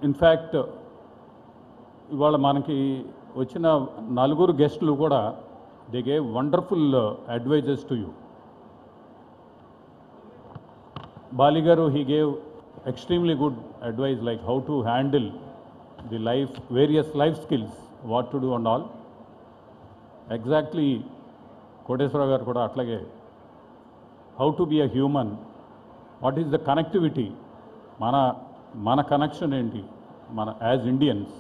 In fact ఇవాళ మనకి వచ్చిన నలుగురు గెస్టులు కూడా they gave wonderful advices to you. Bali garu, he gave extremely good advice like how to handle the life, various life skills, what to do and all. Exactly, Koteswara garu kuda atlage how to be a human, what is the connectivity, mana connection enti, mana as Indians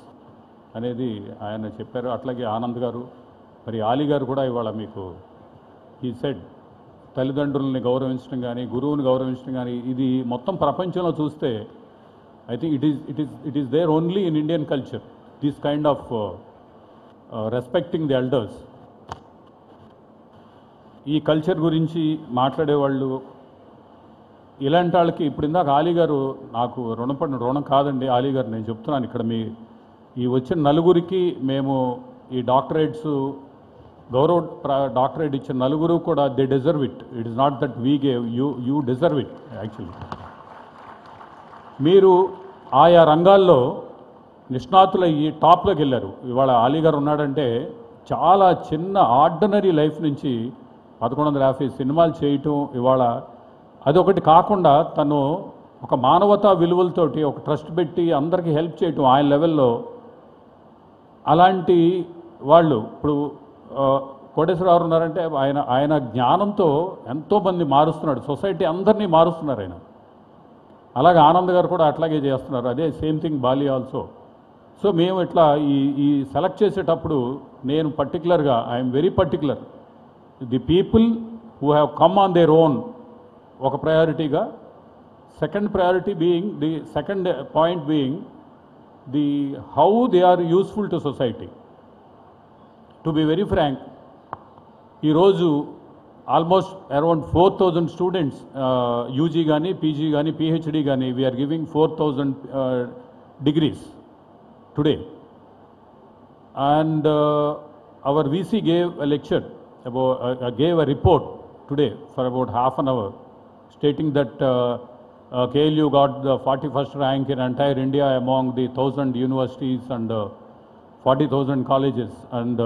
అనేది ఆయన చెప్పారు. అట్లాగే ఆనంద్ గారు, మరి ఆలీ గారు కూడా ఇవాళ మీకు he said తల్లిదండ్రులని గౌరవించడం కానీ, గురువుని గౌరవించడం కానీ, ఇది మొత్తం ప్రపంచంలో చూస్తే I think it is there only in Indian culture, this kind of respecting the elders. ఈ కల్చర్ గురించి మాట్లాడేవాళ్ళు ఇలాంటి వాళ్ళకి ఇప్పుడు ఇందాక ఆలీ గారు, నాకు రుణం కాదండి ఆలీ గారు, నేను చెప్తున్నాను ఇక్కడ ఈ వచ్చిన నలుగురికి మేము ఈ డాక్టరేట్స్ డాక్టరేట్ ఇచ్చిన నలుగురు కూడా they deserve it. It is not that we gave you deserve it. Actually మీరు ఆయా రంగాల్లో నిష్ణాతులు అయ్యి టాప్లోకి వెళ్ళారు. ఇవాళ ఆలీ గారు ఉన్నాడంటే చాలా చిన్న ఆర్డినరీ లైఫ్ నుంచి 1150 సినిమాలు చేయటం, ఇవాళ అదొకటి కాకుండా తను ఒక మానవతా విలువలతోటి ఒక ట్రస్ట్ పెట్టి అందరికీ హెల్ప్ చేయటం ఆయన లెవెల్లో. అలాంటి వాళ్ళు ఇప్పుడు కోటేశ్వరరావు ఉన్నారంటే ఆయన జ్ఞానంతో ఎంతోమంది మారుస్తున్నాడు, సొసైటీ అందరినీ మారుస్తున్నారు ఆయన. అలాగే ఆనంద్ గారు కూడా అట్లాగే చేస్తున్నారు. అదే same thing Bali also. So మేము ఇట్లా ఈ సెలెక్ట్ చేసేటప్పుడు నేను పర్టికులర్గా I'm very particular, the people who have come on their own ఒక ప్రయారిటీగా, second priority being the second point being the how they are useful to society. To be very frank, ఈరోజు almost around 4,000 students UG కానీ, PG కానీ, PhD కానీ, we're giving 4,000 degrees today. And our VC gave a lecture, gave a report today for about half an hour, stating that KLU got the 41st rank in entire India among the 1,000 universities and 40,000 colleges, and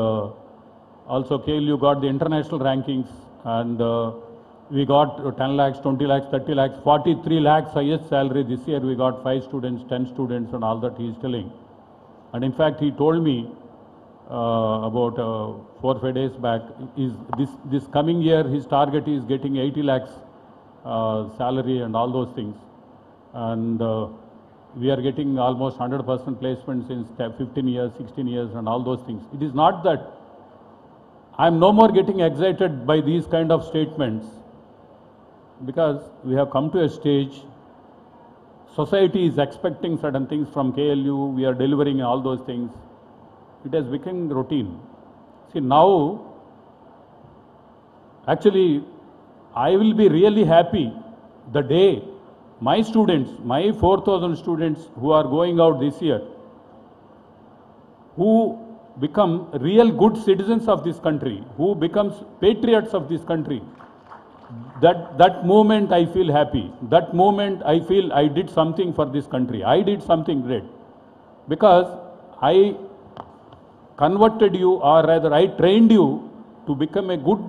also KLU got the international rankings, and we got 10 lakhs, 20 lakhs, 30 lakhs, 43 lakhs highest salary this year. We got 5 students, 10 students and all that he is telling. And in fact he told me about 4 or 5 days back, is this coming year his target is getting 80 lakhs salary and all those things. And we are getting almost 100% placement since 15 years, 16 years and all those things. It is not that I am no more getting excited by these kind of statements, because we have come to a stage, society is expecting certain things from KLU, we are delivering all those things. It has become routine. See, now actually I will be really happy the day my students, my 4,000 students who are going out this year, who become real good citizens of this country, who becomes patriots of this country, that moment I feel happy. That moment I feel I did something for this country. I did something great, because I converted you, or rather I trained you to become a good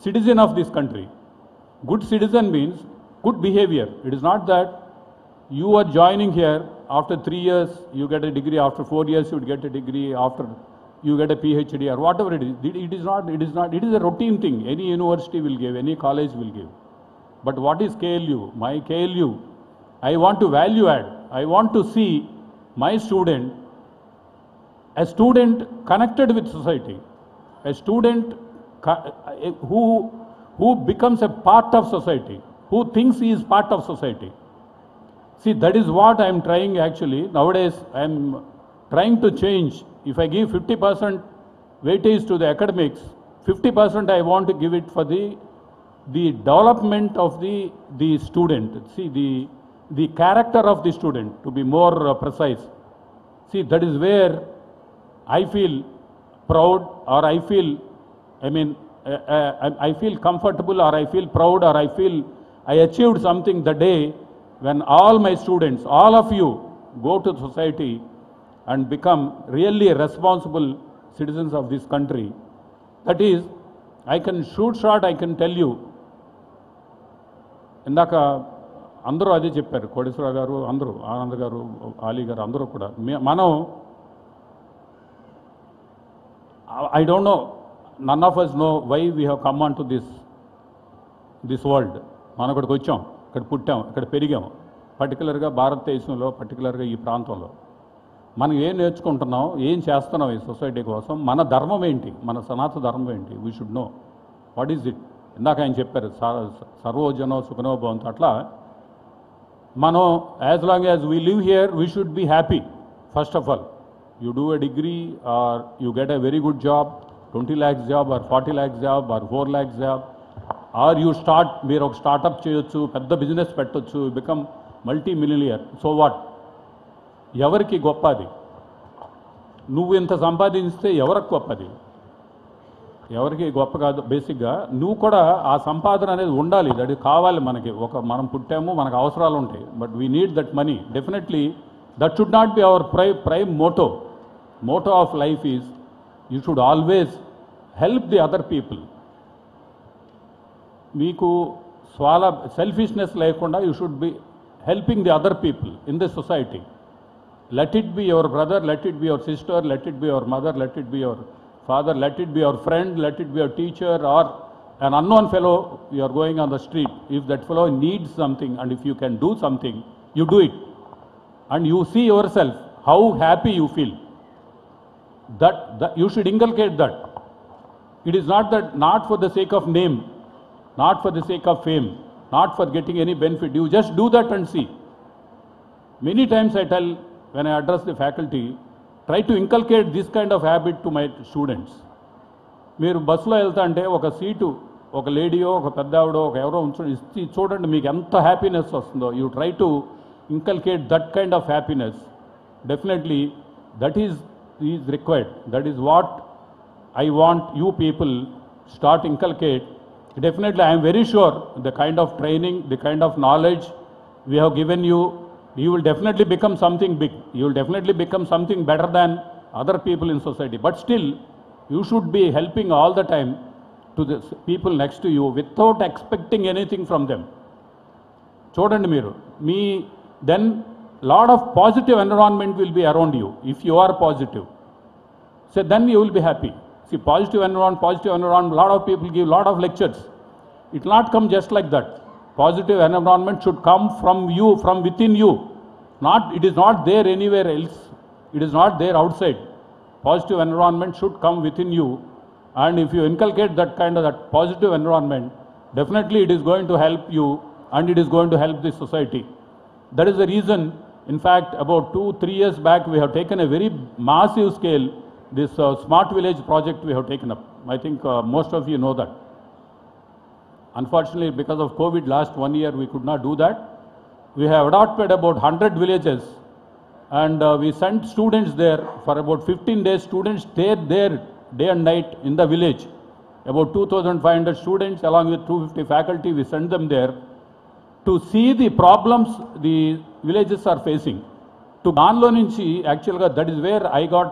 citizen of this country. Good citizen means good behavior. It is not that you are joining here, after 3 years you get a degree, after 4 years you would get a degree, after you get a PhD or whatever it is. It is a routine thing. Any university will give, any college will give. But what is KLU? My KLU, I want to value add. I want to see my student, a student connected with society, a student who becomes a part of society, who thinks he is part of society. See, that is what I am trying actually. Nowadays, I am trying to change. If I give 50% weightage to the academics, 50% I want to give it for the development of the student. See, the character of the student, to be more precise. See, that is where I feel proud, or I feel, I feel comfortable, or I feel proud, or I feel I achieved something the day when all my students, all of you, go to society and become really responsible citizens of this country. That is, I can shoot shot, I can tell you, ఇందాక అందరూ అదే చెప్పారు, కోటేశ్వరరావు గారు, అందరూ ఆనంద్ గారు, ఆలీ గారు, అందరూ కూడా మనం I don't know, none of us know why we have come on to this world. మనం ఇక్కడికి వచ్చాం, ఇక్కడ పుట్టాం, ఇక్కడ పెరిగాం. పర్టికులర్గా భారతదేశంలో, పర్టికులర్గా ఈ ప్రాంతంలో మనం ఏం నేర్చుకుంటున్నాం, ఏం చేస్తున్నాం ఈ సొసైటీ కోసం, మన ధర్మం ఏంటి, మన సనాతన ధర్మం ఏంటి, we should know what is it. ఇందాక ఆయన చెప్పారు సర్వోజనో సుఖనో భవంతు. అట్లా మనం as long as we live here we should be happy. First of all, you do a degree or you get a very good job, 20 lakhs job or 40 lakhs job or 4 lakhs job, or you start, మీరు ఒక startup చేయొచ్చు, పెద్ద business పెట్టొచ్చు, become multi millionaire. So what? ఎవరికి గొప్ప అది? నువ్వు ఇంత సంపాదించితే ఎవరికి గొప్పది? ఎవరికి గొప్ప కాదు. బేసిక్గా నువ్వు కూడా ఆ సంపాదన అనేది ఉండాలి, అది కావాలి మనకి. మనం పుట్టాము, మనకు అవసరాలు ఉంటాయి, but we need that money. Definitely that should not be our prime motto. Motto of life is you should always help the other people. Meeku swala selfishness lekunda, you should be helping the other people in the society. Let it be your brother, let it be your sister, let it be your mother, let it be your father, let it be your friend, let it be your teacher, or an unknown fellow you are going on the street. If that fellow needs something and if you can do something, you do it. And you see yourself how happy you feel. That you should inculcate that. It is not for the sake of name, not for the sake of fame, not for getting any benefit. You just do that and see. Many times I tell, when I address the faculty, try to inculcate this kind of habit to my students. మీరు బస్సులో వెళ్తా అంటే ఒక seat ఒక లేడీయో ఒక పెద్ద ఆవిడో ఒక ఎవరో ఇచ్చి చూడండి, మీకు ఎంత హ్యాపీనెస్ వస్తుందో. You try to inculcate that kind of happiness. Definitely that is required. That is what I want you people start inculcate. Definitely I am very sure the kind of training, the kind of knowledge we have given you, you will definitely become something big. You will definitely become something better than other people in society. But still you should be helping all the time to the people next to you without expecting anything from them. చూడండి మీరు then lot of positive environment will be around you. If you are positive, so then you will be happy. See, positive environment, lot of people give lot of lectures. It will not come just like that. Positive environment should come from you, from within you. It is not there anywhere else. It is not there outside. Positive environment should come within you, and if you inculcate that positive environment, definitely it is going to help you and it is going to help the society. That is the reason, in fact, about 2-3 years back, we have taken a very massive scale, this smart village project we have taken up. I think most of you know that. Unfortunately, because of COVID, last 1 year, we could not do that. We have adopted about 100 villages, and we sent students there for about 15 days. Students stayed there day and night in the village. About 2,500 students along with 250 faculty, we sent them there to see the problems the villages are facing. To Danlo nunchi, actually, that is where I got